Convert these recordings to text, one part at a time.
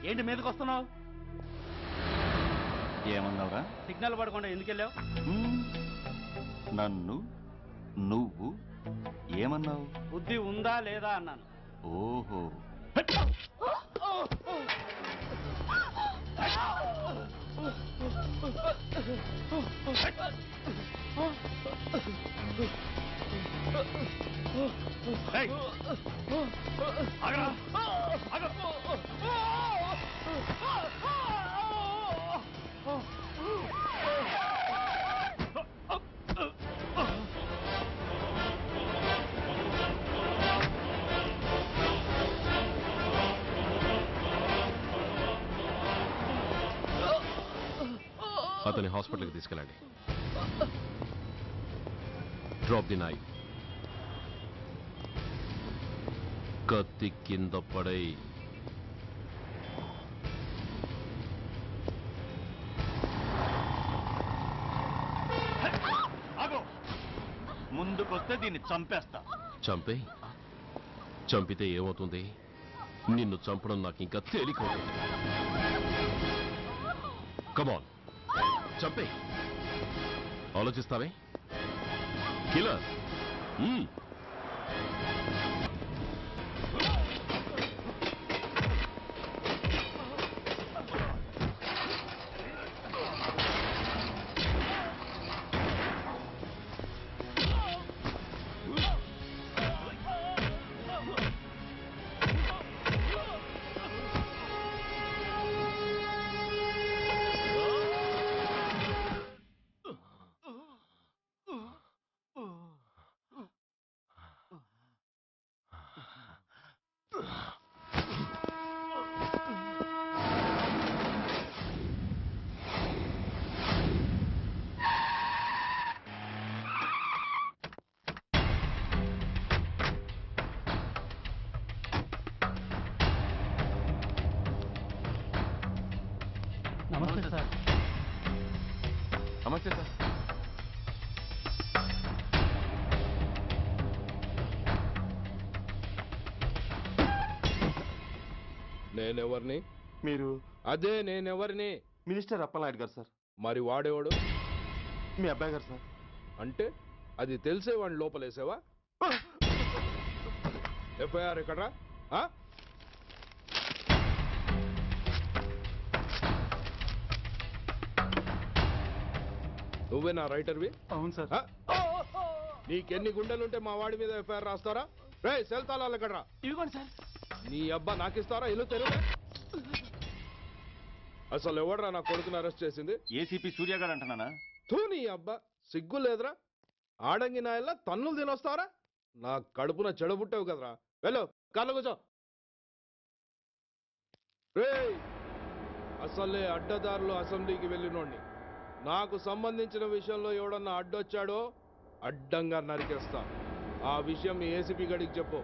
ఏంటి మీదకి వస్తున్నావు? ఏమన్నావురా? సిగ్నల్ పడకుండా ఎందుకు వెళ్ళావు? నన్ను నువ్వు ఏమన్నావు? బుద్ధి ఉందా లేదా అన్నాను. ఓహో, అతని హాస్పిటల్కి తీసుకెళ్ళండి. Drop the knife. కత్తి కింద పడై. ముందుకొస్తే దీన్ని చంపేస్తా. చంపే. చంపితే ఏమవుతుంది? నిన్ను చంపడం నాకు ఇంకా తేలికవుతుంది. కమాన్, చంపే. ఆలోచిస్తావే కిల్లర్? నమస్తే సార్. నమస్తే సార్. నేనెవరిని? మీరు? అదే నేనెవరిని? మినిస్టర్ అప్పలనాయుడు గారు సార్. మరి వాడేవాడు? మీ అబ్బాయి గారు సార్. అంటే అది తెలిసే వాడిని లోపలేసావా? ఎఫ్ఐఆర్ ఎక్కడ్రా? నువ్వే నా రైటర్వి? అవును సార్. నీకెన్ని గుండెలుంటే మా వాడి మీద ఎఫ్ఐఆర్ రాస్తారా? రే సెల్ తాళాలు ఎక్కడ్రా? ఇదిగోండి సార్. నీ అబ్బా నాకిస్తారా? ఇల్లు తెరువు. అసలు ఎవడరా నా కొడుకుని అరెస్ట్ చేసింది? ఏసీపీ సూర్య గారు అంటున్నానా? తూ నీ అబ్బా సిగ్గు లేదురా? ఆడంగి నాయల్లా తన్నులు తినొస్తారా? నా కడుపున చెడబుట్టావు కదరా. వెళ్ళు కార్లో కూర్చో. రే అసలే అడ్డదారులు అసెంబ్లీకి వెళ్ళినోడిని. నాకు సంబంధించిన విషయంలో ఎవడన్నా అడ్డొచ్చాడో అడ్డంగా నరికేస్తా. ఆ విషయం మీ ఏసీపీ గడికి చెప్పు.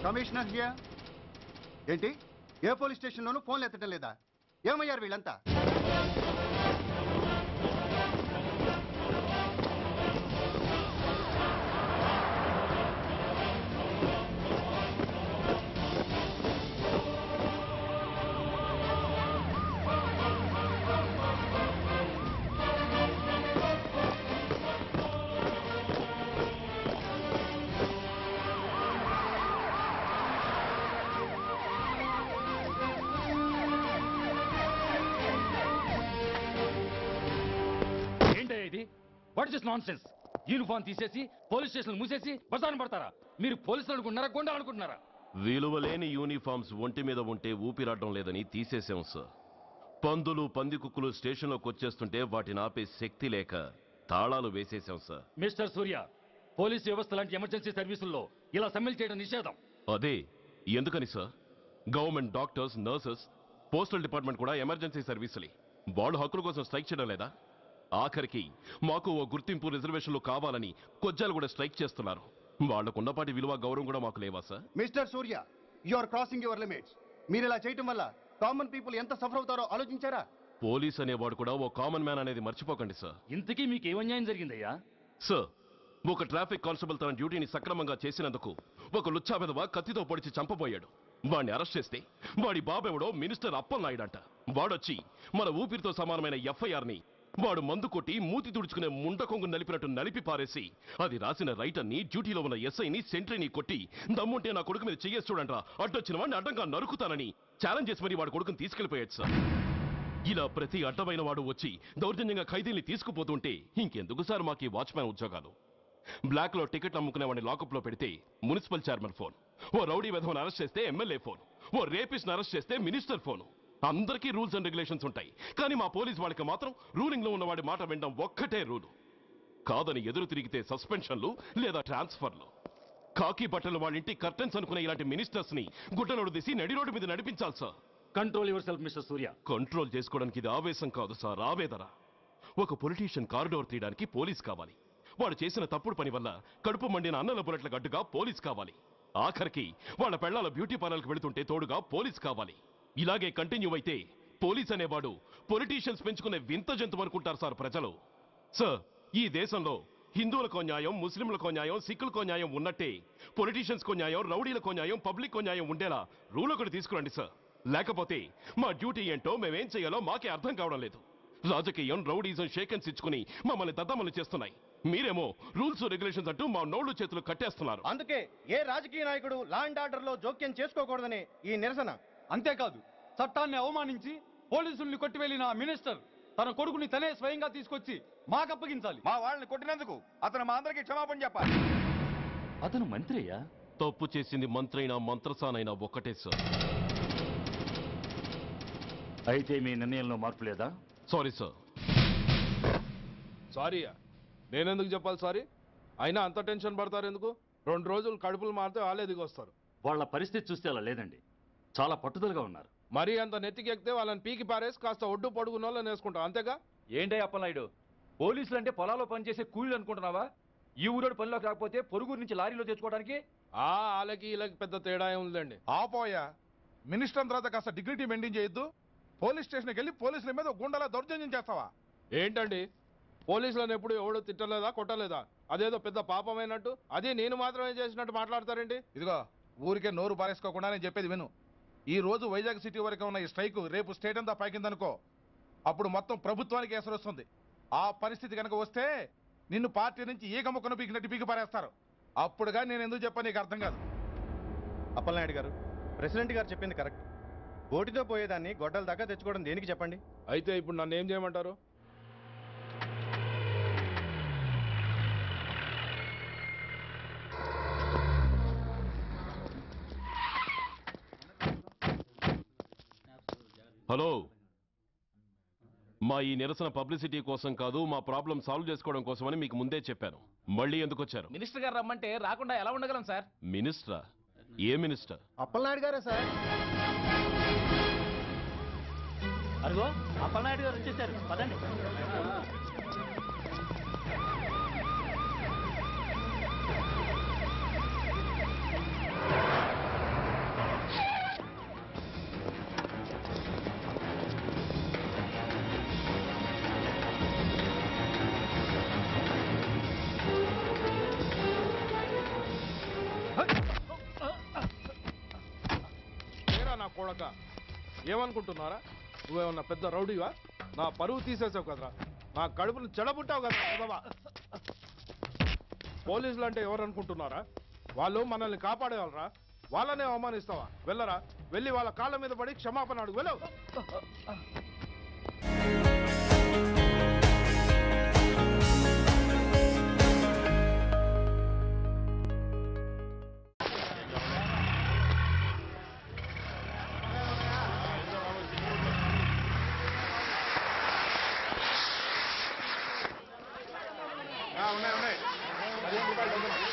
Commissioner here. ఏంటి ఏ పోలీస్ స్టేషన్లోనూ ఫోన్లు ఎత్తడం లేదా? ఏమయ్యారు వీళ్ళంతా? What is non sense? Uniform తీసేసి పోలీస్ స్టేషన్ మూసేసి బజార్ను పడతారా? మీరు పోలీసులు అనుకుంటున్నారా, గుండా అనుకుంటున్నారా? విలువలేని యూనిఫామ్స్ ఒంటి మీద ఉంటే ఊపిరాడడం లేదని తీసేసాం సార్. పందులు పందికుక్కులు స్టేషన్లోకి వచ్చేస్తుంటే వాటిని ఆపే శక్తి లేక తాళాలు వేసేసాం సార్. మిస్టర్ సూర్య, పోలీస్ వ్యవస్థ లాంటి ఎమర్జెన్సీ సర్వీసుల్లో ఇలా సమ్మెలు చేయడం నిషేధం. అదే ఎందుకని sir? Government doctors, nurses, postal department కూడా ఎమర్జెన్సీ సర్వీసులే. వాళ్ళు హక్కుల కోసం స్ట్రైక్ చేయడం లేదా? ఆఖరికి మాకు ఓ గుర్తింపు రిజర్వేషన్లు కావాలని కొజ్జాలు కూడా స్ట్రైక్ చేస్తున్నారు. వాళ్లకున్నపాటి విలువ గౌరవం కూడా మాకు లేవా sir? Mister Surya, you are crossing your limits. మీరు ఇలా చేయటం వల్ల కామన్ పీపుల్ ఎంత సఫర్ అవుతారో ఆలోచించారా? పోలీస్ అనేవాడు కూడా ఓ కామన్ మ్యాన్ అనేది మర్చిపోకండి సార్. ఇంతకీ మీకు ఏమన్యాయం జరిగిందయ్యా? సార్, ఒక ట్రాఫిక్ కానిస్టేబుల్ తన డ్యూటీని సక్రమంగా చేసినందుకు ఒక లుచ్చా విధవ కత్తితో పొడిచి చంపబోయాడు. వాడిని అరెస్ట్ చేస్తే వాడి బాబెవడో మినిస్టర్ అప్పలనాయుడంట. వాడొచ్చి మన ఊపిరితో సమానమైన ఎఫ్ఐఆర్ని వాడు మందు కొట్టి మూతి తుడుచుకునే ముండకొంగు నలిపినట్టు నలిపి పారేసి అది రాసిన రైటర్ని, డ్యూటీలో ఉన్న ఎస్ఐని, సెంట్రీని కొట్టి దమ్ముంటే నా కొడుకు మీద చెయ్యేసి చూడంట్రా, అడ్డొచ్చిన వాడిని అడ్డంగా నరుకుతానని ఛాలెంజ్ చేసి మరి వాడు కొడుకుని తీసుకెళ్లిపోయాడు సార్. ఇలా ప్రతి అడ్డమైన వాడు వచ్చి దౌర్జన్యంగా ఖైదీల్ని తీసుకుపోతుంటే ఇంకెందుకు సార్ మాకు ఈ వాచ్మ్యాన్ ఉద్యోగాలు? బ్లాక్ లో టికెట్లు అమ్ముకునే వాడిని లాకప్ లో పెడితే మున్సిపల్ చైర్మన్ ఫోన్, ఓ రౌడీ విధవను అరెస్ట్ చేస్తే ఎమ్మెల్యే ఫోన్, ఓ రేపిస్ట్ అరెస్ట్ చేస్తే మినిస్టర్ ఫోన్. అందరికీ రూల్స్ అండ్ రెగ్యులేషన్స్ ఉంటాయి, కానీ మా పోలీస్ వాళ్ళకి మాత్రం రూలింగ్ లో ఉన్న వాడి మాట వినడం ఒక్కటే రూలు. కాదని ఎదురు తిరిగితే సస్పెన్షన్లు లేదా ట్రాన్స్ఫర్లు. కాకి బట్టలు వాళ్ళ ఇంటి కర్టెన్స్ అనుకునే ఇలాంటి మినిస్టర్స్ ని గుడ్డలోడు తీసి నడి రోడ్డు మీద నడిపించాలి sir. Control your self mister Surya. Control చేసుకోవడానికి ఇది ఆవేశం కాదు సార్, ఆవేదన. ఒక పొలిటీషియన్ కారిడోర్ తీయడానికి పోలీస్ కావాలి. వాడు చేసిన తప్పుడు పని వల్ల కడుపు మండిన అన్నల బుల్లెట్ల గడ్డుగా పోలీస్ కావాలి. ఆఖరికి వాళ్ళ పెళ్లాల బ్యూటీ పార్లర్కి వెళుతుంటే తోడుగా పోలీస్ కావాలి. ఇలాగే కంటిన్యూ అయితే పోలీస్ అనేవాడు పొలిటీషియన్స్ పెంచుకునే వింత జంతువు అనుకుంటారు సార్ ప్రజలు. సార్, ఈ దేశంలో హిందువులకో న్యాయం, ముస్లింలకో న్యాయం, సిక్కులకో న్యాయం ఉన్నట్టే పొలిటీషియన్స్కో న్యాయం, రౌడీలకో న్యాయం, పబ్లిక్కో న్యాయం ఉండేలా రూల్ ఒకటి తీసుకురండి సార్. లేకపోతే మా డ్యూటీ ఏంటో మేమేం చేయాలో మాకే అర్థం కావడం లేదు. రాజకీయం, రౌడీజం షేకెన్స్ ఇచ్చుకుని మమ్మల్ని దద్దమలు చేస్తున్నాయి. మీరేమో రూల్స్ రెగ్యులేషన్స్ అంటూ మా నోళ్లు చేతులు కట్టేస్తున్నారు. అందుకే ఏ రాజకీయ నాయకుడు లా అండ్ ఆర్డర్ లో జోక్యం చేసుకోకూడదని ఈ నిరసన. అంతేకాదు, చట్టాన్ని అవమానించి పోలీసుల్ని కొట్టివెళ్లిన మినిస్టర్ తన కొడుకుని తనే స్వయంగా తీసుకొచ్చి మాకు అప్పగించాలి. మా వాళ్ళని కొట్టినందుకు అతను మా అందరికీ క్షమాపణ చెప్పాలి. అతను మంత్రి అయ్యా. తప్పు చేసింది మంత్రైనా మంత్రసానైనా ఒక్కటే సార్. అయితే మీ నిర్ణయంలో మార్పు లేదా? Sorry sir. సారీయా? నేనెందుకు చెప్పాలి సారీ? అయినా అంత టెన్షన్ పడతారు ఎందుకు? 2 రోజులు కడుపులు మారితే వాళ్ళే దిగొస్తారు. వాళ్ళ పరిస్థితి చూస్తే అలా లేదండి, చాలా పట్టుదలగా ఉన్నారు. మరీ అంత నెత్తికెక్కితే వాళ్ళని పీకి పారేసి కాస్త ఒడ్డు పొడుగున్న వాళ్ళని వేసుకుంటాం, అంతేగా? ఏంటే అప్పలనాయుడు, పోలీసులు అంటే పొలాల్లో పనిచేసే కూలీలు అనుకుంటున్నావా? ఈ ఊరోడు పనిలోకి రాకపోతే పొరుగురు నుంచి లారీలో తెచ్చుకోవడానికి వాళ్ళకి వీళ్ళకి పెద్ద తేడా ఉందండి. ఆపోయా, మినిస్టర్ తర్వాత కాస్త డిగ్నిటీ మెయింటైన్ చేయొద్దు. పోలీస్ స్టేషన్కి వెళ్ళి పోలీసుల మీద గుండాల దౌర్జన్యం చేస్తావా? ఏంటండి, పోలీసులను ఎప్పుడు ఎవడు తిట్టలేదా, కొట్టలేదా? అదేదో పెద్ద పాపమైనట్టు, అదే నేను మాత్రమే చేసినట్టు మాట్లాడతారేంటి? ఇదిగో, ఊరికే నోరు పారేసుకోకుండా నేను చెప్పేది విను. ఈ రోజు వైజాగ్ సిటీ వరకు ఉన్న ఈ స్ట్రైక్ రేపు స్టేట్ అంతా పైకిందనుకో, అప్పుడు మొత్తం ప్రభుత్వానికి ఎసరు వస్తుంది. ఆ పరిస్థితి కనుక వస్తే నిన్ను పార్టీ నుంచి ఈగ ముక్కను పీకినట్టు పీకి పారేస్తారు. అప్పుడుగా నేను ఎందుకు చెప్పాను నీకు అర్థం కాదు. అప్పలనాయుడు గారు, ప్రెసిడెంట్ గారు చెప్పింది కరెక్ట్. ఓటితో పోయేదాన్ని గొడ్డల దాకా తెచ్చుకోవడం దేనికి చెప్పండి? అయితే ఇప్పుడు నన్ను ఏం చేయమంటారు? హలో, మా ఈ నిరసన పబ్లిసిటీ కోసం కాదు, మా ప్రాబ్లం సాల్వ్ చేసుకోవడం కోసమని మీకు ముందే చెప్పాను. మళ్ళీ ఎందుకు వచ్చారు? మినిస్టర్ గారు రమ్మంటే రాకుండా ఎలా ఉండగలం సార్? మినిస్టరా? ఏ మినిస్టర్? అప్పలనాయుడు గారే సార్. అదిగో అప్పలనాయుడు గారు వచ్చేసారు, పదండి. కాక ఏమనుకుంటున్నారా? నువ్వేమన్నా పెద్ద రౌడీవా? నా పరువు తీసేసావు కదరా, నా కడుపును చెడబుట్టావు కదా. పోలీసులు అంటే ఎవరు అనుకుంటున్నారా? వాళ్ళు మనల్ని కాపాడేవాళ్ళరా, వాళ్ళనే అవమానిస్తావా? వెళ్ళరా, వెళ్ళి వాళ్ళ కాళ్ళ మీద పడి క్షమాపణ అడుగు, వెళ్ళవు. ఉన్నాయి 15 రూపాయలు.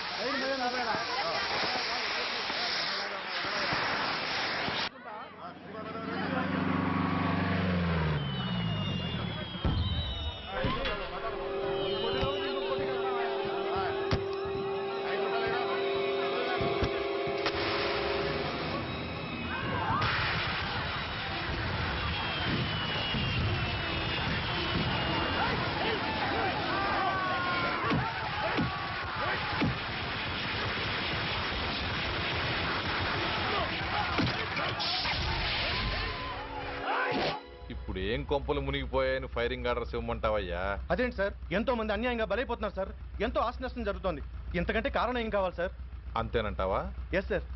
ఇప్పుడు ఏం కొంపలు మునిగిపోయాయని ఫైరింగ్ ఆర్డర్స్ ఇవ్వమంటావయ్యా? అదేంటి సార్, ఎంతో మంది అన్యాయంగా బలైపోతున్నారు సార్. ఎంతో ఆస్తి నష్టం జరుగుతోంది. ఇంతకంటే కారణం ఏం కావాలి సార్? అంతేనంటావా? Yes sir.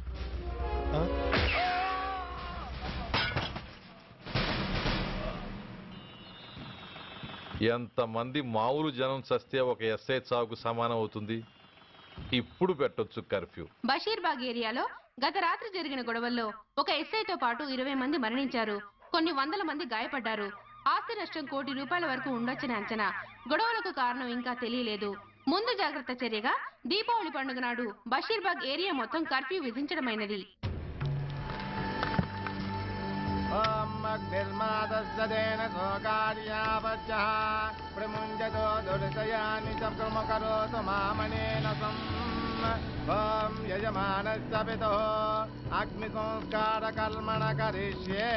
ఎంతమంది మామూలు జనం చస్తే ఒక ఎస్ఐ చావుకు సమానం అవుతుంది. ఇప్పుడు పెట్టొచ్చు కర్ఫ్యూ. బషీర్బాగ్ ఏరియాలో గత రాత్రి జరిగిన గొడవల్లో ఒక ఎస్ఐతో పాటు 20 మంది మరణించారు. కొన్ని వందల మంది గాయపడ్డారు. ఆస్తి నష్టం ₹1 కోటి వరకు ఉండొచ్చని అంచనా. గొడవలకు కారణం ఇంకా తెలియలేదు. ముందు జాగ్రత్త చర్యగా దీపావళి పండుగ నాడు బషీర్బాగ్ ఏరియా మొత్తం కర్ఫ్యూ విధించడమైనది. యజమానస్య పితో అగ్ని సంస్కార కర్మణ కరిష్యే.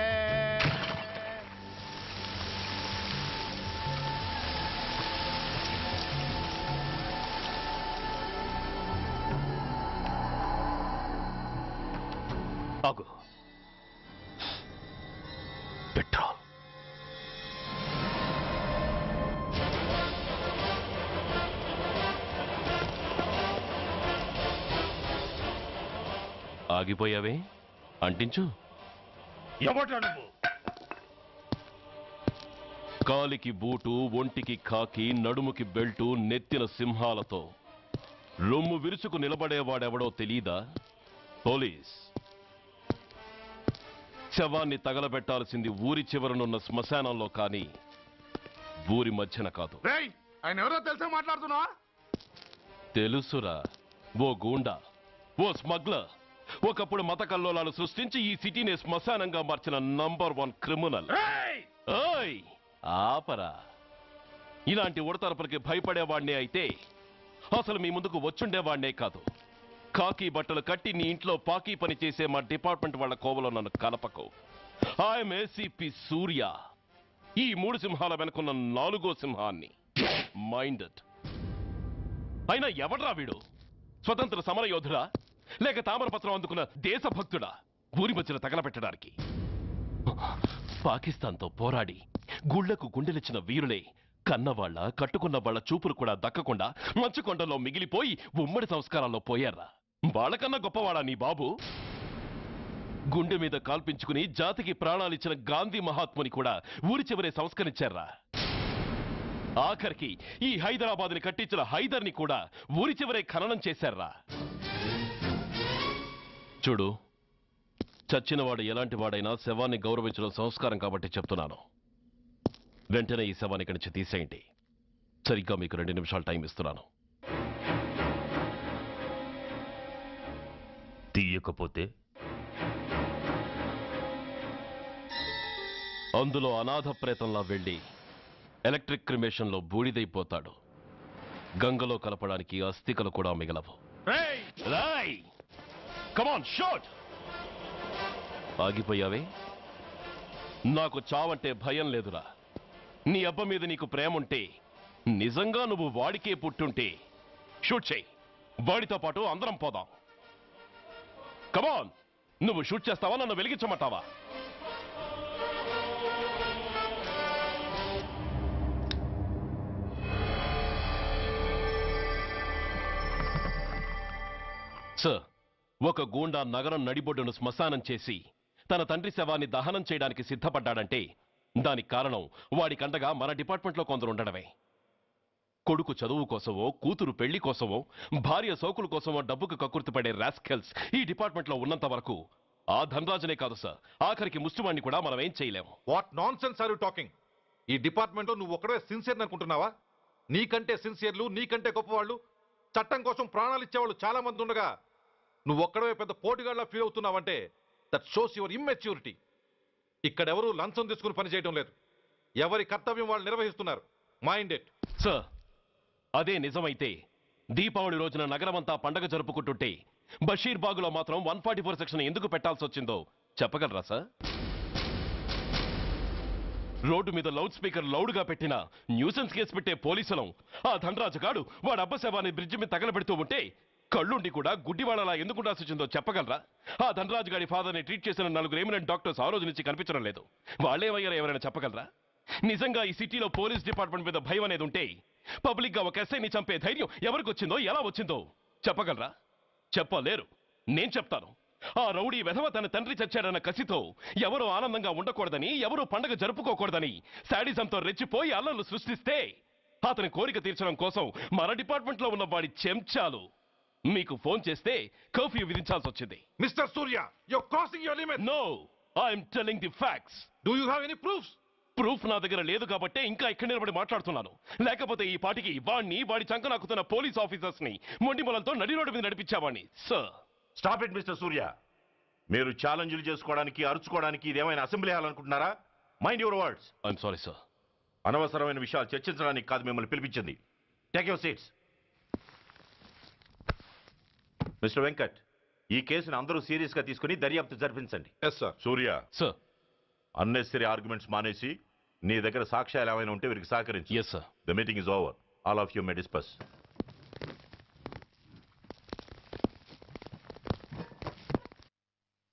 ఆగు. పెట్రోల్. ఆగిపోయావే, అంటించు. కాలికి బూటు, ఒంటికి కాకి, నడుముకి బెల్టు, నెత్తిన సింహాలతో రొమ్ము విరుచుకు నిలబడేవాడెవడో తెలీదా? పోలీస్. శవాన్ని తగలబెట్టాల్సింది ఊరి చివరనున్న శ్మశానంలో కానీ ఊరి మధ్యన కాదు. ఆయన ఎవరో తెలుసా మాట్లాడుతున్నావా? తెలుసురా. ఓ గూండా, ఓ స్మగ్లర్, ఒకప్పుడు మత కల్లోలాలు సృష్టించి ఈ సిటీని శ్మశానంగా మార్చిన నంబర్ 1 క్రిమినల్. ఓయ్ ఆపరా. ఇలాంటి ఉడతరపులకి భయపడేవాడినే అయితే అసలు మీ ముందుకు వచ్చుండేవాడినే కాదు. కాకి బట్టలు కట్టి నీ ఇంట్లో పాకీ పని చేసే మా డిపార్ట్మెంట్ వాళ్ళ కోవలో నన్ను కలపకు. ఐఎమ్ ఏసీపీ సూర్య. ఈ 3 సింహాల వెనుకున్న 4వ సింహాన్ని. మైండెడ్. అయినా ఎవడ్రా వీడు? స్వతంత్ర సమరయోధుడా లేక తామరపత్రం అందుకున్న దేశభక్తుడా ఊరి మధ్యన తగలబెట్టడానికి? పాకిస్తాన్తో పోరాడి గుళ్లకు గుండెలిచ్చిన వీరులే కన్నవాళ్ల కట్టుకున్న వాళ్ల చూపులు కూడా దక్కకుండా మంచుకొండలో మిగిలిపోయి ఉమ్మడి సంస్కారాల్లో పోయారా? వాళ్ళకన్నా గొప్పవాడా నీ బాబు? గుండె మీద కాల్పించుకుని జాతికి ప్రాణాలిచ్చిన గాంధీ మహాత్ముని కూడా ఊరి చివరే సంస్కరించారా? ఆఖరికి ఈ హైదరాబాద్ని కట్టించిన హైదర్ని కూడా ఊరి చివరే ఖననం చేశారా? చూడు, చచ్చినవాడు ఎలాంటి వాడైనా శవాన్ని గౌరవించడం సంస్కారం కాబట్టి చెప్తున్నాను. వెంటనే ఈ శవాన్ని ఇక్కడి నుంచి తీసేయండి. సరిగ్గా మీకు 2 నిమిషాలు టైం ఇస్తున్నాను. తీయకపోతే అందులో అనాథ ప్రేతంలా వెళ్ళి ఎలక్ట్రిక్ క్రిమేషన్లో బూడిదైపోతాడు. గంగలో కలపడానికి అస్థికలు కూడా మిగలవు. కమాన్ షాట్. ఆగిపోయావే? నాకు చావంటే భయం లేదురా. నీ అబ్బ మీద నీకు ప్రేమ ఉంటే, నిజంగా నువ్వు వాడికే పుట్టుంటే షూట్ చేయి. వాడితో పాటు అందరం పోదాం. కమాన్. నువ్వు షూట్ చేస్తావా, నన్ను వెలిగించమంటావా? ఒక గూండా నగరం నడిబొడ్డును శ్మశానం చేసి తన తండ్రి శవాన్ని దహనం చేయడానికి సిద్ధపడ్డాడంటే దానికి కారణం వాడికండగా మన డిపార్ట్మెంట్లో కొందరు ఉండడమే. కొడుకు చదువు కోసమో, కూతురు పెళ్లి కోసమో, భార్య సోకుల కోసమో డబ్బుకు కక్కుర్తిపడే రాస్కెల్స్ ఈ డిపార్ట్మెంట్లో ఉన్నంత వరకు ఆ ధనరాజునే కాదు సార్, ఆఖరికి ముష్టివాణ్ణి కూడా మనం ఏం చేయలేము. What nonsense are you talking? ఈ డిపార్ట్మెంట్లో నువ్వు ఒక్కడే సిన్సియర్ అనుకుంటున్నావా? నీకంటే సిన్సియర్లు, నీకంటే గొప్పవాళ్ళు, చట్టం కోసం ప్రాణాలు ఇచ్చేవాళ్ళు చాలా మంది ఉండగా నువ్వు ఒక్కడే పెద్ద పోటీగాళ్ళ ఫీల్ అవుతున్నావంటే దట్ షోస్ యువర్ ఇమ్మెచ్యూరిటీ. ఇక్కడెవరూ లంచం తీసుకుని పనిచేయడం లేదు. ఎవరి కర్తవ్యం వాళ్ళు నిర్వహిస్తున్నారు. Mind it. సార్, అదే నిజమైతే దీపావళి రోజున నగరమంతా పండగ జరుపుకుంటుంటే బషీర్బాగులో మాత్రం 144 సెక్షన్ ఎందుకు పెట్టాల్సి వచ్చిందో చెప్పగలరా సార్? రోడ్డు మీద లౌడ్ స్పీకర్ లౌడ్గా పెట్టిన న్యూసెన్స్ కేసు పెట్టే పోలీసులం ఆ ధనరాజుగాడు వాడు అబ్బ శవాన్ని బ్రిడ్జి మీద తగలబెడుతూ ఉంటే కళ్ళుండి కూడా గుడ్డివాడలా ఎందుకు ఉండాల్సి వచ్చిందో చెప్పగలరా? ఆ ధనరాజు గారి ఫాదర్ని ట్రీట్ చేసిన 4 ఎమినెంట్ డాక్టర్స్ ఆ రోజు నుంచి కనిపించడం లేదు. వాళ్ళేమయ్యారో ఎవరైనా చెప్పగలరా? నిజంగా ఈ సిటీలో పోలీస్ డిపార్ట్మెంట్ మీద భయం అనేది ఉంటే పబ్లిక్ గా ఒక ఎస్ఐని చంపే ధైర్యం ఎవరికి వచ్చిందో, ఎలా వచ్చిందో చెప్పగలరా? చెప్పలేరు. నేను చెప్తాను. ఆ రౌడీ వెధవ తన తండ్రి చచ్చాడన్న కసితో ఎవరూ ఆనందంగా ఉండకూడదని, ఎవరూ పండగ జరుపుకోకూడదని శాడిజంతో రెచ్చిపోయి అల్లర్లు సృష్టిస్తే అతని కోరిక తీర్చడం కోసం మన డిపార్ట్మెంట్ లో ఉన్న వాడి చెంచాలు మీకు ఫోన్ చేస్తే కర్ఫ్యూ విధించాల్సి వచ్చింది. Mister Surya, you are crossing your limit. No, I'm telling the facts. Do you have any proofs? Proof నా దగ్గర లేదు కాబట్టి ఇంకా ఇక్కడ నిలబడి మాట్లాడుతున్నాను. లేకపోతే ఈ పాటికి వాడి చంక నాకుతున్న పోలీస్ ఆఫీసర్స్ ని మొండి మొలలతో నడి రోడ్డు మీద నడిపించావాడిని. Sir, stop it mister Surya. మీరు ఛాలెంజ్లు చేసుకోవడానికి, అరుచుకోవడానికి ఇదేమైనా అసెంబ్లీ హాల్ అనుకుంటున్నారా? Mind your words. I'm sorry sir. అనవసరమైన విషయాలు చర్చించడానికి కాదు మిమ్మల్ని పిలిపించింది. Take your seats. Mister Venkat, ఈ కేసును అందరూ సీరియస్ గా తీసుకుని దర్యాప్తు జరిపించండి. Yes sir. Surya, sir. Unnecessary arguments మానేసి నీ దగ్గర సాక్ష్యాలు ఏమైనా ఉంటే వీరికి సహకరించు. Yes sir. The meeting is over. All of you may discuss.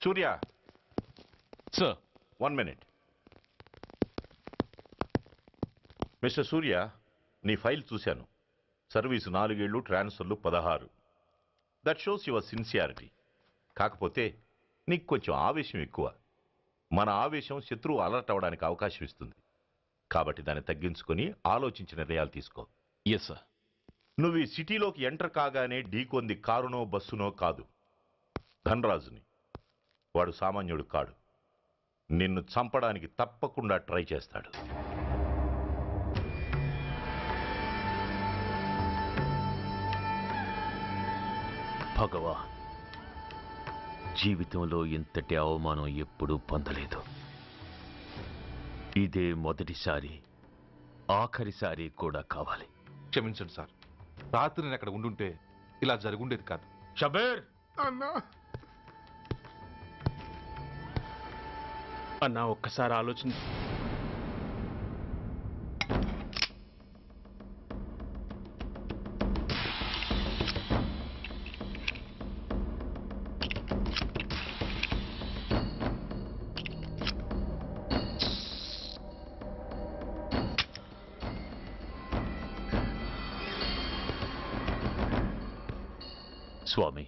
Surya. Sir. 1 minute. Mister సూర్య, నీ ఫైల్ చూశాను. సర్వీసు 4 ఏళ్ళు, ట్రాన్స్ఫర్లు 16. That shows your sincerity. కాకపోతే నీకు కొంచెం ఆవేశం ఎక్కువ. మన ఆవేశం శత్రువు అలర్ట్ అవ్వడానికి అవకాశం ఇస్తుంది. కాబట్టి దాన్ని తగ్గించుకొని ఆలోచించిన నిర్ణయాలు తీసుకో. Yes sir. నువ్వు ఈ సిటీలోకి ఎంటర్ కాగానే ఢీకొంది కారునో బస్సునో కాదు, ధనరాజుని. వాడు సామాన్యుడు కాడు. నిన్ను చంపడానికి తప్పకుండా ట్రై చేస్తాడు. భగవాన్, జీవితంలో ఇంతటి అవమానం ఎప్పుడూ పొందలేదు. ఇదే మొదటిసారి, ఆఖరిసారి కూడా కావాలి. క్షమించండి సార్. రాత్రి నేను అక్కడ ఉండుంటే ఇలా జరుగుండేది కాదు. షబీర్ అన్నా అన్నా, ఒక్కసారి ఆలోచించు. స్వామి,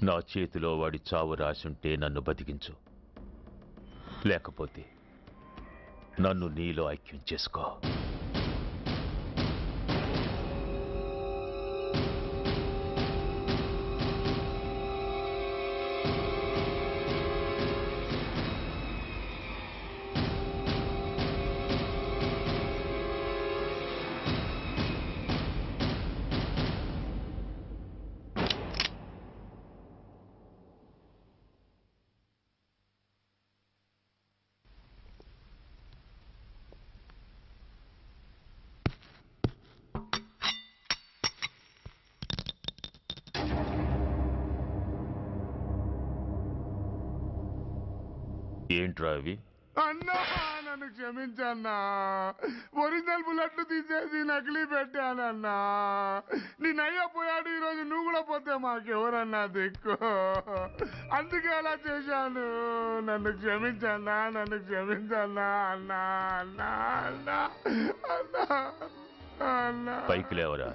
నా చేతిలో వాడి చావు రాసుంటే నన్ను బతికించు, లేకపోతే నన్ను నీలో ఐక్యం చేసుకో. ఏంట్రా అవి? అన్నా, నన్ను క్షమించన్నా. ఒరిజినల్ బుల్లెట్లు తీసేసి నకిలీ పెట్టానన్నా. నేనయ్యా పోయాడు, ఈరోజు నువ్వు కూడా పోతే మాకెవరన్నా దిక్కు. అందుకే అలా చేశాను. నన్ను క్షమించన్నా, నన్ను క్షమించన్నా. అన్నా అన్నా అన్నా అన్నా అన్నా. పైకి లేవరా.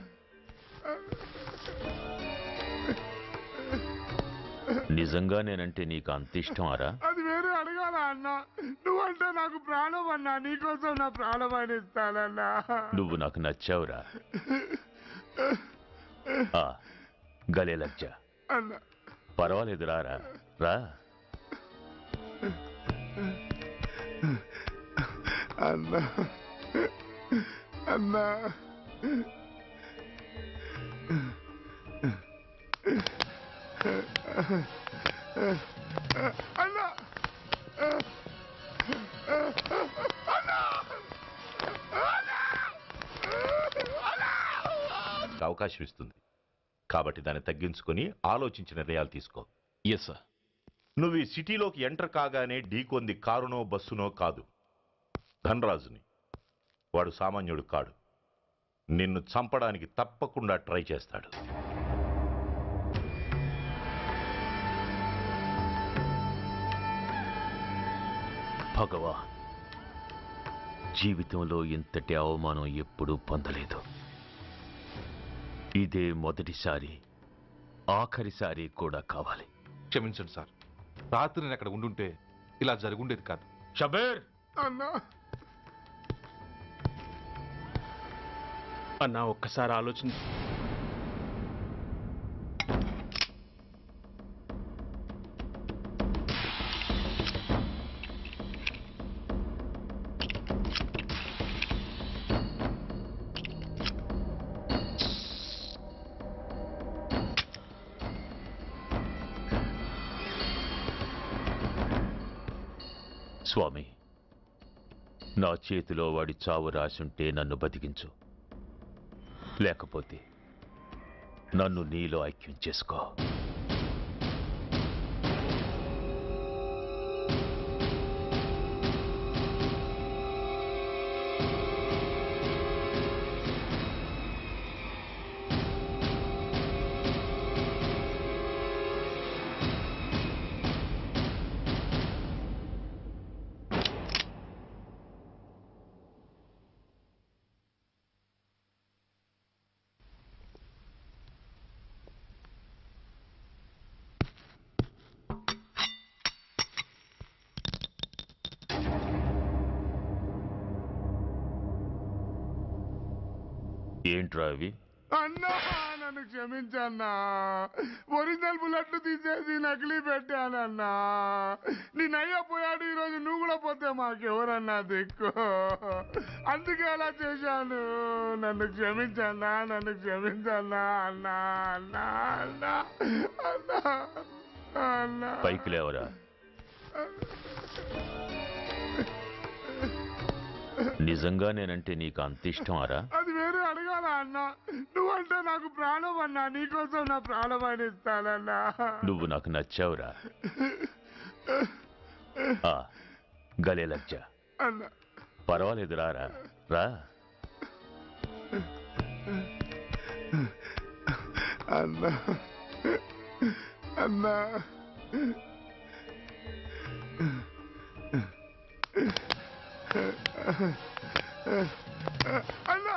నిజంగా నేనంటే నీకు అంత ఇష్టం అరా? అది వేరే అడగాల అన్న. నువ్వంటే నాకు ప్రాణం అన్నా. నీకోసం నా ప్రాణమైన ఇస్తానన్నా. నువ్వు నాకు నచ్చావురా. గలే లజ్జ అన్నా. పర్వాలేదు రారా రా. అన్నా అన్నా అన్నా అవకాశం ఇస్తుంది కాబట్టి దాన్ని తగ్గించుకొని ఆలోచించిన నిర్ణయాలు తీసుకో. Yes sir. నువ్వు ఈ సిటీలోకి ఎంటర్ కాగానే ఢీకొంది కారునో బస్సునో కాదు, ధనరాజుని. వాడు సామాన్యుడు కాడు. నిన్ను చంపడానికి తప్పకుండా ట్రై చేస్తాడు. భగవాన్, జీవితంలో ఇంతటి అవమానం ఎప్పుడూ పొందలేదు. ఇదే మొదటిసారి, ఆఖరిసారి కూడా కావాలి. క్షమించండి సార్. రాత్రి నేను అక్కడ ఉండుంటే ఇలా జరుగుండేది కాదు. షబీర్ అన్నా అన్నా ఒక్కసారి ఆలోచించి. స్వామి, నా చేతిలో వాడి చావు రాసుంటే నన్ను బతికించు, లేకపోతే నన్ను నీలో ఐక్యం చేసుకో. ఏంట్రా అవి? అన్నా నన్ను క్షమించన్నా. ఒరిజినల్ బుల్లెట్లు తీసేసి నకిలీ పెట్టానన్నా. నేనయ్యా పోయాడు, ఈరోజు నువ్వు కూడా పోతే మాకెవరన్నా దిక్కు. అందుకే అలా చేశాను. నన్ను క్షమించన్నా, నన్ను క్షమించన్నా అన్నా అన్నా అన్నా అన్నా అన్నా. పైకి లేవరా. నిజంగా నేనంటే నీకు అంత ఇష్టం అరా? అది వేరే అడగాల అన్నా. నువ్వంటే నాకు ప్రాణం అన్నా. నీకోసం నా ప్రాణమైన ఇస్తానన్నా. నువ్వు నాకు నచ్చావురా. గలే లజ్జ అన్నా. పర్వాలేదు రారా రా. అన్నా అన్నా అన్నా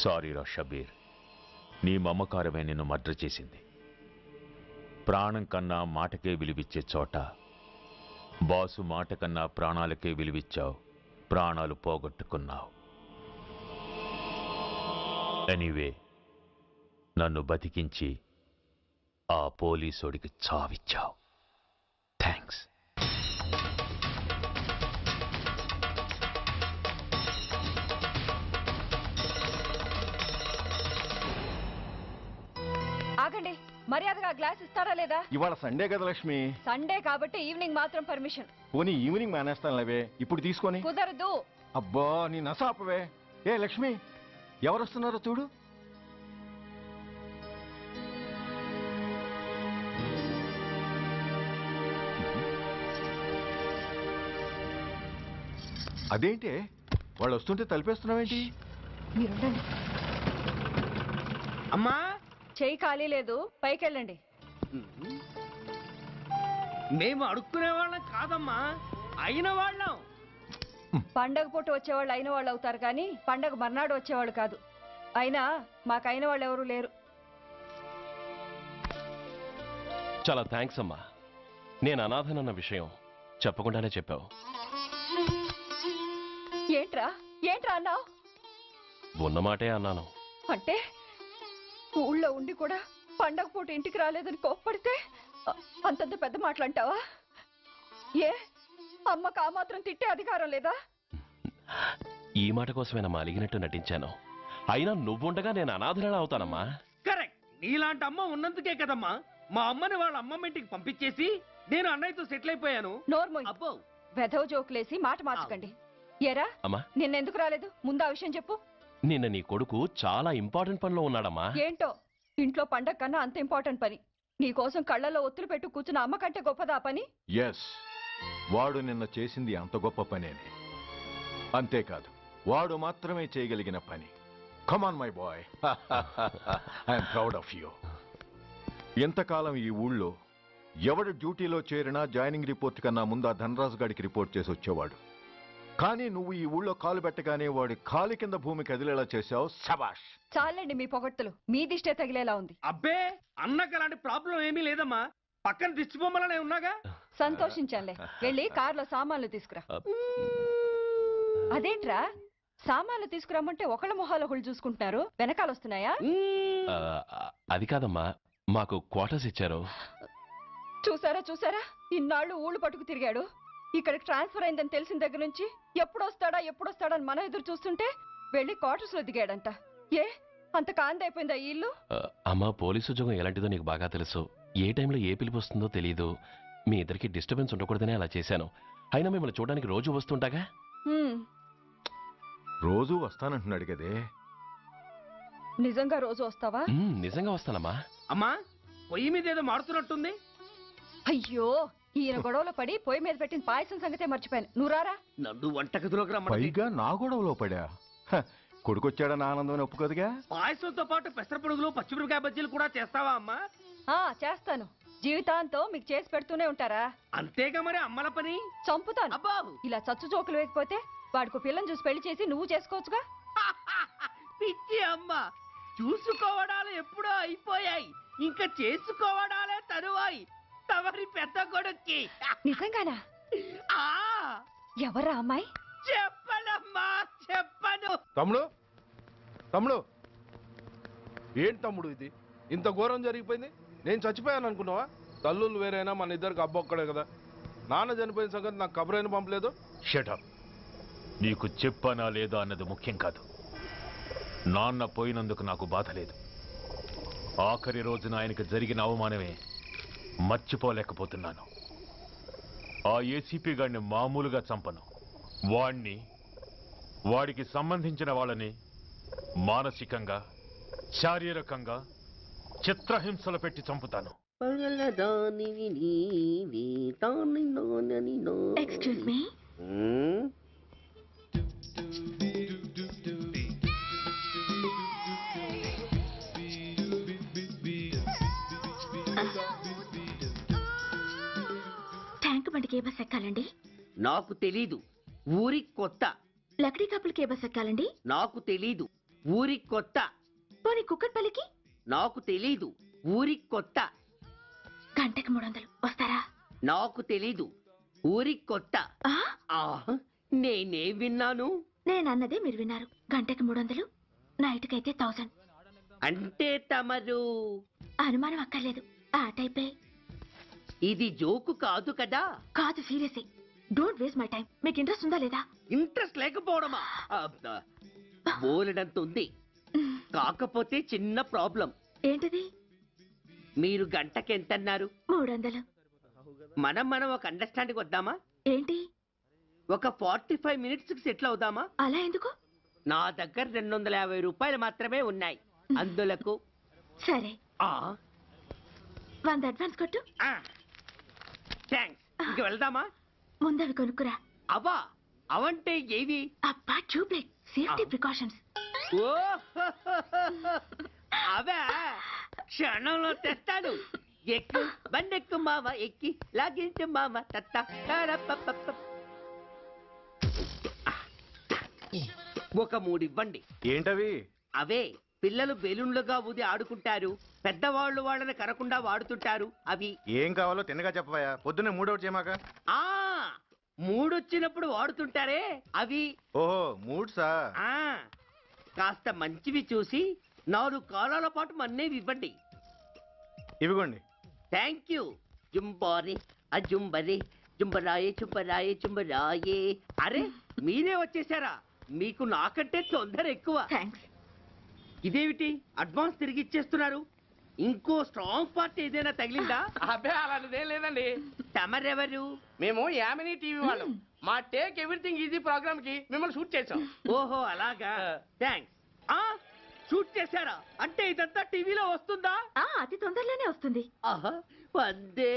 సారీ రా షబీర్, నీ మమకారమే నిన్ను మర్డర్ చేసింది. ప్రాణం కన్నా మాటకే విలువిచ్చే చోట బాసు మాట కన్నా ప్రాణాలకే విలువిచ్చావు. ప్రాణాలు పోగొట్టుకున్నావు. ఎనీవే, నన్ను బతికించి ఆ పోలీసోడికి చావిచ్చావు. థ్యాంక్స్. ఆగండి, మర్యాదగా గ్లాస్ ఇస్తారా లేదా? ఇవాళ సండే కదా లక్ష్మి. సండే కాబట్టి ఈవినింగ్ మాత్రం పర్మిషన్. పోనీ ఈవినింగ్ మానేస్తానులేవే, ఇప్పుడు తీసుకొని. కుదరదు. అబ్బా నీ నసాపవే. ఏ లక్ష్మి, ఎవరు వస్తున్నారో చూడు. అదేంటి వాళ్ళు వస్తుంటే తలిపేస్తున్నావేంటి? మీరుండండి. అమ్మా చెయ్యి ఖాళీ లేదు, పైకెళ్ళండి. మేము అడుక్కునే వాళ్ళం కాదమ్మా, అయిన వాళ్ళం. పండగ పూట వచ్చేవాళ్ళు అయిన వాళ్ళు అవుతారు కానీ పండగ మర్నాడు వచ్చేవాళ్ళు కాదు. అయినా మాకైన వాళ్ళు ఎవరూ లేరు. చాలా థ్యాంక్స్ అమ్మా. నేను అనాథనన్న విషయం చెప్పకుండానే చెప్పావు. ఏంట్రా ఏంట్రా అన్నావు? ఉన్నమాటే అన్నాను. అంటే ఊళ్ళో ఉండి కూడా పండగ పూట ఇంటికి రాలేదని కోప్పడితే అంతంత పెద్ద మాటలంటావా? ఏ అమ్మకు ఆ మాత్రం తిట్టే అధికారం లేదా? ఈ మాట కోసమేనమ్మా అలిగినట్టు నటించాను. అయినా నువ్వుండగా నేను అనాథనలా అవుతానమ్మా. కరెక్ట్. నీలాంటి అమ్మ ఉన్నందుకే కదమ్మా మా అమ్మని వాళ్ళ అమ్మమ్మ ఇంటికి పంపించేసి నేను అన్నయ్యతో సెటిల్ అయిపోయాను. నోర్మోయ్, వెధవ జోకులేసి మాట మార్చకండి. ఏరా అమ్మా, నిన్నెందుకు రాలేదు? ముందు ఆ విషయం చెప్పు. నిన్న నీ కొడుకు చాలా ఇంపార్టెంట్ పనిలో ఉన్నాడమ్మా. ఏంటో ఇంట్లో పండగ కన్నా అంత ఇంపార్టెంట్ పని. నీకోసం కళ్ళల్లో ఒత్తులు పెట్టు కూర్చున్న అమ్మ కంటే గొప్పదా పని? ఎస్, వాడు నిన్న చేసింది అంత గొప్ప పనేనే. అంతేకాదు, వాడు మాత్రమే చేయగలిగిన పని. Come on my boy, I'm proud of you. ఎంతకాలం ఈ ఊళ్ళో ఎవడు డ్యూటీలో చేరినా జాయినింగ్ రిపోర్ట్ కన్నా ముందు ఆ ధనరాజు గారికి రిపోర్ట్ చేసి వచ్చేవాడు. కానీ నువ్వు ఈ ఊళ్ళో కాలు పెట్టగానే వాడి కాలి కింద భూమి కదిలేలా చేశావు. శబాష్. చాలండి మీ పొగడ్తలు, మీ దిష్టే తగిలేలా ఉంది. అబ్బే అన్నకు అలాంటి ప్రాబ్లం ఏమీ లేదమ్మా, పక్కన దిష్టి బొమ్మలనే ఉన్నాగా. సంతోషించాలే. వెళ్ళి కార్లో సామాన్లు తీసుకురా. అదేంట్రా సామాన్లు తీసుకురామంటే ఒకళ్ళ మొహాలు ఒకళ్ళు చూసుకుంటున్నారు, వెనకాల వస్తున్నాయా? అది కాదమ్మా, మాకు క్వార్టర్స్ ఇచ్చారు. చూసారా చూసారా, ఇన్నాళ్ళు ఊళ్ళు పట్టుకు తిరిగాడు. ఇక్కడికి ట్రాన్స్ఫర్ అయిందని తెలిసిన దగ్గర నుంచి ఎప్పుడొస్తాడని మనం ఎదురు చూస్తుంటే వెళ్ళి క్వార్టర్స్ లో దిగాడంట. ఏ అంత కాందైపోయిందా ఈ ఇల్లు? అమ్మా, పోలీసు ఉద్యోగం ఎలాంటిదో నీకు బాగా తెలుసు. ఏ టైంలో ఏ పిలుపు వస్తుందో తెలీదు. మీ ఇద్దరికి డిస్టర్బెన్స్ ఉండకూడదనే అలా చేశాను. అయినా మిమ్మల్ని చూడడానికి రోజు వస్తుంటాగా. రోజు వస్తానంటున్నాడు కదే. నిజంగా రోజు వస్తావా? నిజంగా వస్తానమ్మా. అమ్మా, పొయ్యి మీద ఏదో మారుతున్నట్టుంది. అయ్యో, ఈయన గొడవలో పడి పొయ్యి మీద పెట్టిన పాయసం సంగతే మర్చిపోయాను. నువ్వు రారా. నన్ను వంటగదిలోకి రమ్మని. పైగా నా గొడవలో పడా. కొడుకొచ్చాడని ఆనందం ఒప్పుకోదుగా. పాయసంతో పాటు పెసరపొడుగులు పచ్చిమిరపకాయ బజ్జీలు కూడా చేస్తావా అమ్మా? చేస్తాను. జీవితాంతం మీకు చేసి పెడుతూనే ఉంటారా? అంతేగా మరి అమ్మల పని. చంపుతాను. ఇలా చచ్చు జోకులు వేయకపోతే వాడికి పిల్లని చూసి పెళ్లి చేసి నువ్వు చేసుకోవచ్చుగా. పిచ్చి అమ్మ, చూసుకోవడాలు ఎప్పుడో అయిపోయాయి, ఇంకా చేసుకోవడాలే తరువాయి తమరి పెద్ద కొడుక్కి. నిజంగానా? ఎవరా అమ్మాయి? చెప్పనమ్మా, చెప్పను. తమ్ముడు ఏంటి తమ్ముడు ఇది? ఇంత ఘోరం జరిగిపోయింది. నేను చచ్చిపోయాను అనుకున్నావా? తల్లులు వేరైనా మన ఇద్దరికి అబ్బొక్కడే కదా. నాన్న చనిపోయిన సంగతి నాకు కబురైన పంపలేదు. షటప్. నీకు చెప్పనా లేదా అన్నది ముఖ్యం కాదు. నాన్న పోయినందుకు నాకు బాధ లేదు. ఆఖరి రోజున ఆయనకు జరిగిన అవమానమే మర్చిపోలేకపోతున్నాను. ఆ ఏసీపీ గారిని మామూలుగా చంపను. వాడికి సంబంధించిన వాళ్ళని మానసికంగా, శారీరకంగా చిత్రహింసలు పెట్టి చంపుతాను. Excuse me. ట్యాంక్ బండికి ఏ బస్ ఎక్కాలండి? నాకు తెలీదు, ఊరి కొత్త. లక్డీ కప్పులకి ఏ బస్ ఎక్కాలండి? నాకు తెలీదు, ఊరి కొత్త. పోనీ కుక్కట్పల్లికి? నాకు తెలీదు, ఊరి కొత్త. గంటకి 300 వస్తారా? నాకు తెలీదు, ఊరి కొత్త. నేనే విన్నాను. నేనన్నదే మీరు విన్నారు. గంటకి 300, నైట్కైతే 1000. అంటే తమరు? అనుమానం అక్కర్లేదు, ఆ టైపే. ఇది జోకు కాదు కదా? కాదు, సీరియసే. Don't waste my time. మీకు ఇంట్రెస్ట్ ఉందా లేదా? ఇంట్రెస్ట్ లేకపోవడమా? బోలెడంత ఉంది. కాకపోతే చిన్న ప్రాబ్లం. ఏంటిది? మీరు గంటకి ఎంతన్నారు? 300. మనం ఒక అండర్స్టాండింగ్ వద్దామా? ఏంటి? ఒక 45 మినిట్స్ కి సెటిల్ అవుదామా? అలా ఎందుకు? నా దగ్గర 250 రూపాయలు మాత్రమే ఉన్నాయి. అందులకు సరే, 100 అడ్వాన్స్ కొట్టు. థ్యాంక్స్. ఇంక వెళ్దామా? ముందవి కొనుక్కురా. అవ్వా, అవంటే ఏవి? అబ్బా ట్యూబ్లైట్ సేఫ్టీ ప్రికాషన్స్. ఓ అవే క్షణంలో తెస్తాను. ఎక్కు బండెక్కు మావ, ఎక్కి లాగించు మావ తత్త. ఒక 3 ఇవ్వండి. ఏంటవి? అవే పిల్లలు బెలూన్లుగా ఊది ఆడుకుంటారు, పెద్దవాళ్ళు వాళ్ళని కరకుండా వాడుతుంటారు అవి. ఏం కావాలో తిన్నగా చెప్పవయ్యా, పొద్దున్నే మూడోటి చేయమాక. ఆ మూడొచ్చినప్పుడు వాడుతుంటారే అవి. ఓహో మూడ్సా? ఆ కాస్త మంచివి చూసి 4 కాలాల పాటు మన్నేవి ఇవ్వండి. ఇవిగోండి. Thank you. జుంబారి అజుంబరి జుంబరాయే చుంబరాయే చుంబరాయే. అరే మీరే వచ్చేసారా? మీకు నాకంటే తొందర ఎక్కువ. ఇదేమిటి అడ్వాన్స్ తిరిగి ఇచ్చేస్తున్నారు? ఇంకో స్ట్రాంగ్ పార్టీ ఏదైనా తగిలిందా? అబ్బే అలాంటిదేం లేదండి. తమరెవరు? మేము యామినీ టీవీ వాళ్ళం. మా టేక్ ఎవ్రీథింగ్ ఈజీ ప్రోగ్రామ్ కి మిమ్మల్ని షూట్ చేసాం. ఓహో అలాగా, థ్యాంక్స్. షూట్ చేశారా? అంటే ఇదంతా టీవీలో వస్తుందా? అతి తొందరలోనే వస్తుంది. వందే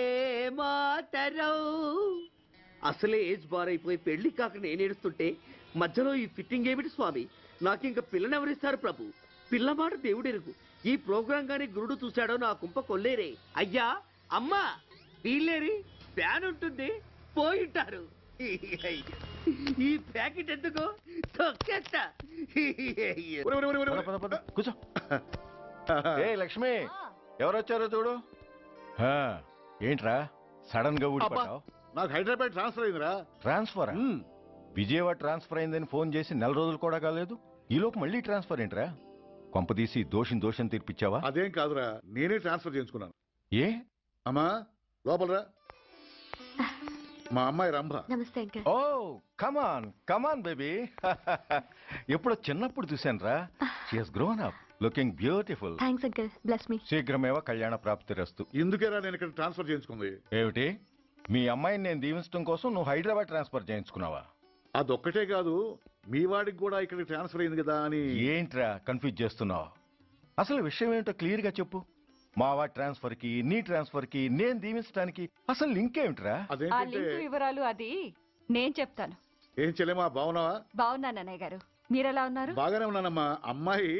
మాతరం. అసలే ఏజ్ బార్ అయిపోయి పెళ్లి కాక నేనేడుస్తుంటే మధ్యలో ఈ ఫిట్టింగ్ ఏమిటి స్వామి? నాకింక పిల్లనెవరిస్తారు ప్రభు? పిల్లమాట దేవుడెరుగు. ఈ ప్రోగ్రాం గాని గురుడు చూశాడో నా కుంప కొల్లేరే. అయ్యా అమ్మా వీళ్ళేరి, ఫ్యాన్ ఉంటుంది పోయింటారు. ఈ ప్యాకెట్ ఎందుకు తొక్కేస్తా. కూర్చో. ఏ లక్ష్మి, ఎవరొచ్చారో చూడు. ఏంట్రా సడన్ గా ఊడిపడ్డావు? నాకు హైదరాబాద్ ట్రాన్స్ఫర్ అయిందిరా. ట్రాన్స్ఫర్? విజయవాడ ట్రాన్స్ఫర్ అయిందని ఫోన్ చేసి 4 రోజులు కూడా కాలేదు, ఈలోపు మళ్ళీ ట్రాన్స్ఫర్ ఏంట్రా? కొంపదీసి దోషం తీర్పిచ్చావా? అదేం కాదురా, నేనే ట్రాన్స్ఫర్ చేయించుకున్నాను. ఏ అమ్మా లోపలరా. మా అమ్మాయి రంభ. నమస్తే అంకల్. ఓ కమాన్ బేబీ. ఎప్పుడో చిన్నప్పుడు చూశానురా. She has grown up, looking beautiful. Thanks uncle, bless me. శీఘ్రమేవ కళ్యాణ ప్రాప్తిరస్తు. ఇందుకేరా నేను ఇక్కడ ట్రాన్స్ఫర్ చేయించుకుంది. ఏమిటి, మీ అమ్మాయిని నేను దీవించడం కోసం నువ్వు హైదరాబాద్ ట్రాన్స్ఫర్ చేయించుకున్నావా? అదొక్కటే కాదు, మీ వాడికి కూడా ఇక్కడ ట్రాన్స్ఫర్ అయింది కదా అని. ఏంట్రా కన్ఫ్యూజ్ చేస్తున్నావు? అసలు విషయం ఏంటో క్లియర్ గా చెప్పు. మా వాడి ట్రాన్స్ఫర్ కి నీ ట్రాన్స్ఫర్ కి నేను దీవించడానికి అసలు లింక్ ఏమిట్రా? ఆ లింక్ వివరాలు అది నేను చెప్తాను. ఏం చెల్లెమా, బాగున్నావా? బాగున్నాను అన్నయ్య గారు, మీరెలా ఉన్నారు? బాగానే ఉన్నానమ్మా. అమ్మాయి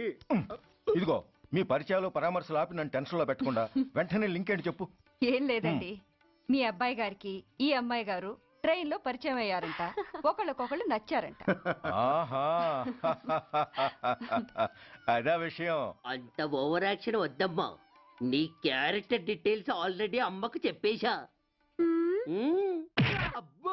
ఇదిగో మీ పరిచయాలు పరామర్శలు ఆపి నన్ను టెన్షన్ లో పెట్టకుండా వెంటనే లింక్ ఏంటి చెప్పు. ఏం లేదండి, మీ అబ్బాయి గారికి ఈ అమ్మాయి గారు ట్రైన్ లో పరిచయం అయ్యారంట, ఒకళ్ళకొకళ్ళు నచ్చారంట. ఆహా అదా విషయం. అంత ఓవర్ యాక్షన్ వద్దమ్మా. నీ క్యారెక్టర్ డీటెయిల్స్ ఆల్రెడీ అమ్మకు చెప్పేశా.